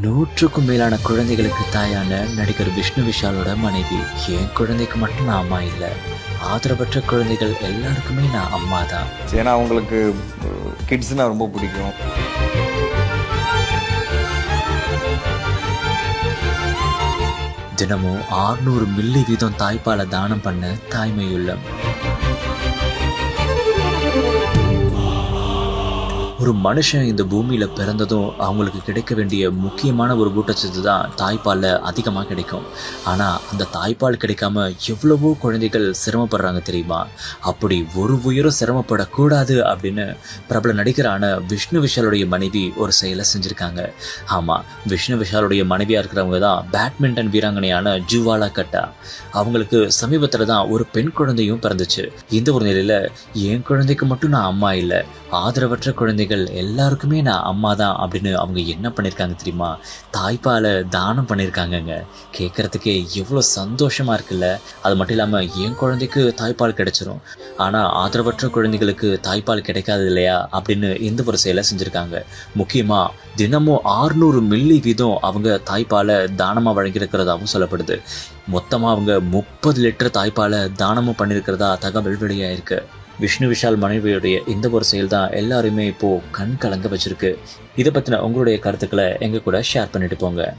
100க்கும் மேலான குழந்தைகளுக்கு தாயான நடிகர் விஷ்ணு விஷாலோட மனைவி. என் குழந்தைக்கு மட்டும் நான் அம்மா இல்லை, ஆதரவற்ற குழந்தைகள் எல்லாருக்குமே நான் அம்மா தான். ஏன்னா அவங்களுக்கு கிட்ஸ்னால் ரொம்ப பிடிக்கும். தினமும் 600 மில்லி வீதம் தாய்ப்பாலை தானம் பண்ண தாய்மையுள்ளம். ஒரு மனுஷன் இந்த பூமியில் பிறந்ததும் அவங்களுக்கு கிடைக்க வேண்டிய முக்கியமான ஒரு ஊட்டச்சத்து தான் தாய்ப்பாலில் அதிகமாக கிடைக்கும். ஆனால் அந்த தாய்ப்பால் கிடைக்காம எவ்வளவோ குழந்தைகள் சிரமப்படுறாங்க தெரியுமா? அப்படி ஒரு உயிரும் சிரமப்படக்கூடாது அப்படின்னு பிரபல நடிகரான விஷ்ணு விஷாலுடைய மனைவி ஒரு செயலை செஞ்சுருக்காங்க. ஆமாம், விஷ்ணு விஷாலுடைய மனைவியாக இருக்கிறவங்க தான் பேட்மிண்டன் வீராங்கனையான ஜுவாலா கட்டா. அவங்களுக்கு சமீபத்தில் தான் ஒரு பெண் குழந்தையும் பிறந்துச்சு. இந்த ஒரு நிலையில் என் குழந்தைக்கு மட்டும் நான் அம்மா இல்லை, ஆதரவற்ற குழந்தைகள் எல்லாருக்குமே நான் அம்மா தான் அப்படின்னு அவங்க என்ன பண்ணியிருக்காங்க தெரியுமா? தாய்ப்பாலை தானம் பண்ணியிருக்காங்கங்க. கேட்குறதுக்கே எவ்வளோ சந்தோஷமாக இருக்குல்ல. அது மட்டும் இல்லாமல் என் குழந்தைக்கு தாய்ப்பால் கிடைச்சிரும், ஆனால் ஆதரவற்ற குழந்தைகளுக்கு தாய்ப்பால் கிடைக்காது இல்லையா அப்படின்னு இந்த ஒரு செயலை செஞ்சுருக்காங்க. முக்கியமாக தினமும் 600 மில்லி வீதம் அவங்க தாய்ப்பாலை தானமாக வழங்கியிருக்கிறதாகவும் சொல்லப்படுது. மொத்தமாக அவங்க 30 லிட்டர் தாய்ப்பாலை தானமும் பண்ணியிருக்கிறதா தகவல் வெளியாயிருக்கு. விஷ்ணு விஷால் மனைவியுடைய இந்த ஒரு செயல் தான் எல்லாருமே இப்போது கண் கலங்க வச்சிருக்கு. இதை பற்றின உங்களுடைய கருத்துக்களை எங்கள் கூட ஷேர் பண்ணிட்டு போங்க.